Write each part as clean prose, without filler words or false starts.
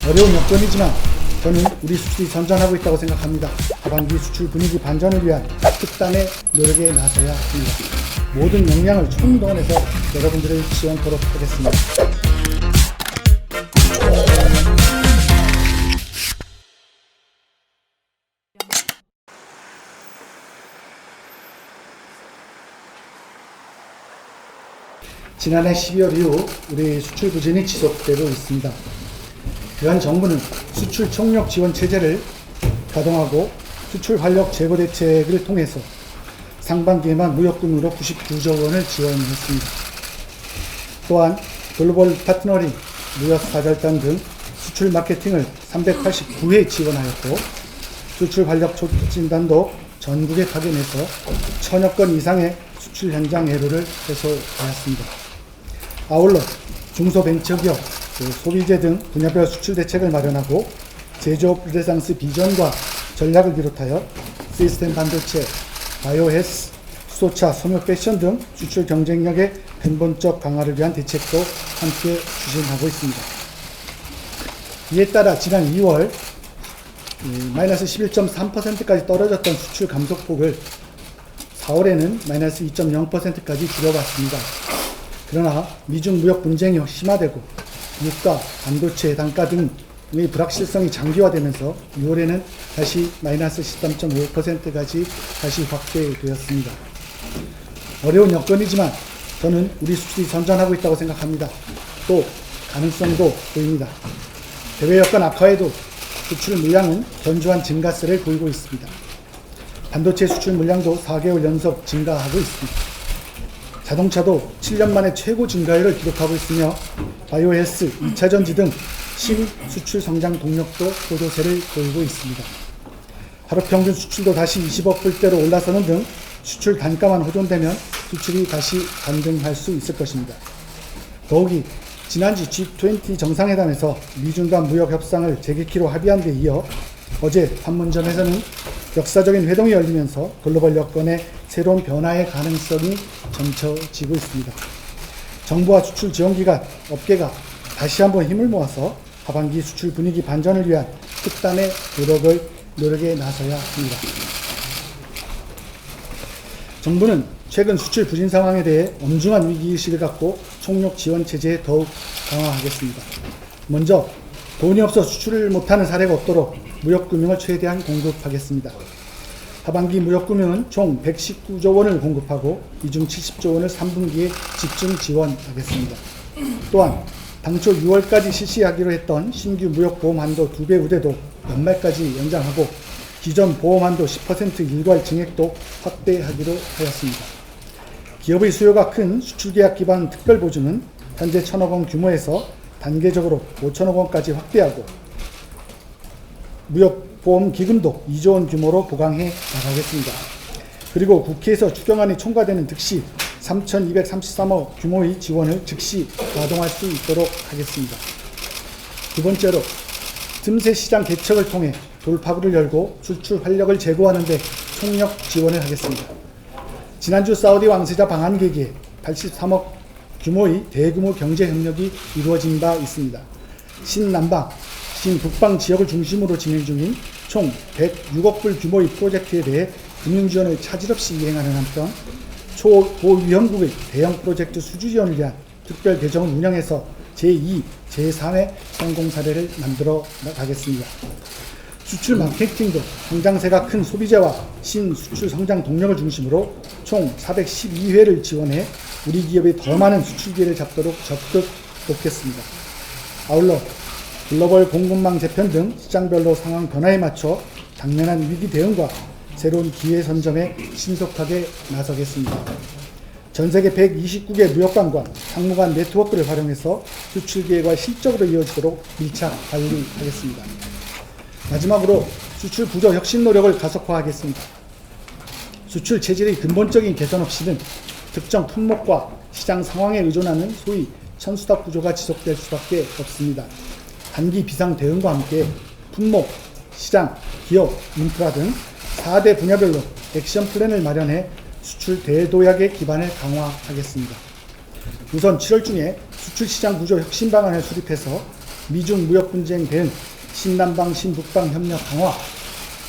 어려운 여건이지만 저는 우리 수출이 선전하고 있다고 생각합니다. 하반기 수출 분위기 반전을 위한 특단의 노력에 나서야 합니다. 모든 역량을 총동원해서 여러분들을 지원토록 하겠습니다. 지난해 12월 이후 우리 수출 부진이 지속되고 있습니다. 그간 정부는 수출 총력 지원 체제를 가동하고 수출 활력 제고 대책을 통해서 상반기에만 무역금으로 99조 원을 지원했습니다. 또한 글로벌 파트너링, 무역사절단 등 수출 마케팅을 389회 지원하였고 수출 활력 촉진단도 전국에 파견해서 1000여 건 이상의 수출 현장 애로를 해소하였습니다. 아울러 중소벤처기업, 소비재 등 분야별 수출 대책을 마련하고 제조업 르네상스 비전과 전략을 비롯하여 시스템 반도체, 바이오헬스, 수소차, 섬유 패션 등 수출 경쟁력의 근본적 강화를 위한 대책도 함께 추진하고 있습니다. 이에 따라 지난 2월 마이너스 11.3%까지 떨어졌던 수출 감소폭을 4월에는 마이너스 2.0%까지 줄여봤습니다. 그러나 미중 무역 분쟁이 심화되고 유가, 반도체 단가 등의 불확실성이 장기화되면서 6월에는 다시 마이너스 13.5%까지 다시 확대되었습니다. 어려운 여건이지만 저는 우리 수출이 선전하고 있다고 생각합니다. 또 가능성도 보입니다. 대외 여건 악화에도 수출 물량은 견조한 증가세를 보이고 있습니다. 반도체 수출 물량도 4개월 연속 증가하고 있습니다. 자동차도 7년 만에 최고 증가율을 기록하고 있으며 바이오헬스, 2차전지 등 신수출 성장 동력도 고조세를 보이고 있습니다. 하루 평균 수출도 다시 20억 불대로 올라서는 등 수출 단가만 호전되면 수출이 다시 반등할 수 있을 것입니다. 더욱이 지난주 G20 정상회담에서 미중 간 무역 협상을 재개키로 합의한 데 이어 어제 판문점에서는 역사적인 회동이 열리면서 글로벌 여건의 새로운 변화의 가능성이 점쳐지고 있습니다. 정부와 수출 지원기관, 업계가 다시 한번 힘을 모아서 하반기 수출 분위기 반전을 위한 특단의 노력에 나서야 합니다. 정부는 최근 수출 부진 상황에 대해 엄중한 위기의식을 갖고 총력 지원 체제에 더욱 강화하겠습니다. 먼저 돈이 없어 수출을 못하는 사례가 없도록 무역금융을 최대한 공급하겠습니다. 하반기 무역금융은 총 119조 원을 공급하고 이 중 70조 원을 3분기에 집중 지원하겠습니다. 또한 당초 6월까지 실시하기로 했던 신규 무역보험 한도 2배 우대도 연말까지 연장하고 기존 보험 한도 10% 일괄 증액도 확대하기로 하였습니다. 기업의 수요가 큰 수출계약 기반 특별보증은 현재 1,000억 원 규모에서 단계적으로 5천억 원까지 확대하고 무역보험 기금도 2조 원 규모로 보강해 나가겠습니다. 그리고 국회에서 추경안이 통과되는 즉시 3,233억 규모의 지원을 즉시 가동할 수 있도록 하겠습니다. 두 번째로 틈새 시장 개척을 통해 돌파구를 열고 수출 활력을 제고하는 데 총력 지원을 하겠습니다. 지난주 사우디 왕세자 방한 계기에 83억 규모의 대규모 경제 협력이 이루어진 바 있습니다. 신남방, 신북방 지역을 중심으로 진행 중인 총 106억 불 규모의 프로젝트에 대해 금융지원을 차질 없이 이행하는 한편 초고위험국의 대형 프로젝트 수주 지원을 위한 특별 계정을 운영해서 제2, 제3의 성공 사례를 만들어 나가겠습니다. 수출 마케팅도 성장세가 큰 소비재와 신수출 성장 동력을 중심으로 총 412회를 지원해 우리 기업이 더 많은 수출 기회를 잡도록 적극 돕겠습니다. 아울러 글로벌 공급망 재편 등 시장별로 상황 변화에 맞춰 당면한 위기 대응과 새로운 기회 선점에 신속하게 나서겠습니다. 전세계 129개 무역관과 상무관 네트워크를 활용해서 수출 기회가 실적으로 이어지도록 밀착 관리하겠습니다. 마지막으로 수출 구조 혁신 노력을 가속화하겠습니다. 수출 체질의 근본적인 개선 없이는 특정 품목과 시장 상황에 의존하는 소위 천수답 구조가 지속될 수밖에 없습니다. 단기 비상 대응과 함께 품목, 시장, 기업, 인프라 등 4대 분야별로 액션 플랜을 마련해 수출 대도약의 기반을 강화하겠습니다. 우선 7월 중에 수출 시장 구조 혁신 방안을 수립해서 미중 무역 분쟁 대응, 신남방 신북방 협력 강화,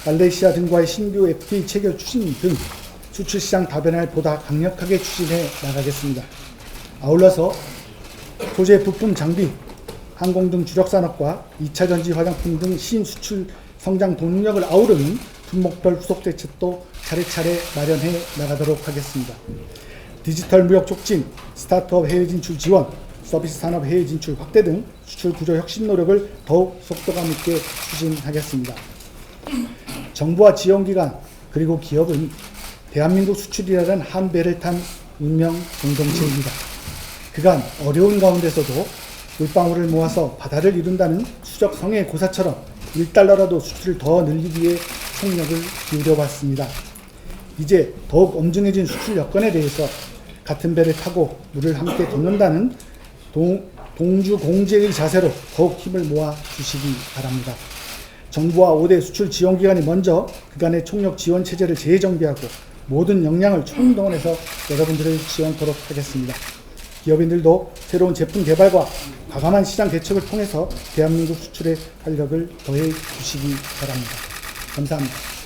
말레이시아 등과의 신규 FTA 체결 추진 등 수출시장 다변화를 보다 강력하게 추진해 나가겠습니다. 아울러서 소재 부품 장비, 항공 등 주력 산업과 2차 전지 화장품 등 신수출 성장 동력을 아우르는 품목별 후속 대책도 차례차례 마련해 나가도록 하겠습니다. 디지털 무역 촉진, 스타트업 해외 진출 지원, 서비스 산업 해외 진출 확대 등 수출 구조 혁신 노력을 더욱 속도감 있게 추진하겠습니다. 정부와 지원기관 그리고 기업은 대한민국 수출이라는 한 배를 탄 운명 공동체입니다. 그간 어려운 가운데서도 물방울을 모아서 바다를 이룬다는 수적 성의 고사처럼 1달러라도 수출을 더 늘리기 위해 총력을 기울여왔습니다. 이제 더욱 엄중해진 수출 여건에 대해서 같은 배를 타고 물을 함께 걷는다는 동주 공제의 자세로 더욱 힘을 모아 주시기 바랍니다. 정부와 5대 수출 지원기관이 먼저 그간의 총력 지원 체제를 재정비하고 모든 역량을 총동원해서 여러분들을 지원토록 하겠습니다. 기업인들도 새로운 제품 개발과 과감한 시장 대책을 통해서 대한민국 수출의 활력을 더해 주시기 바랍니다. 감사합니다.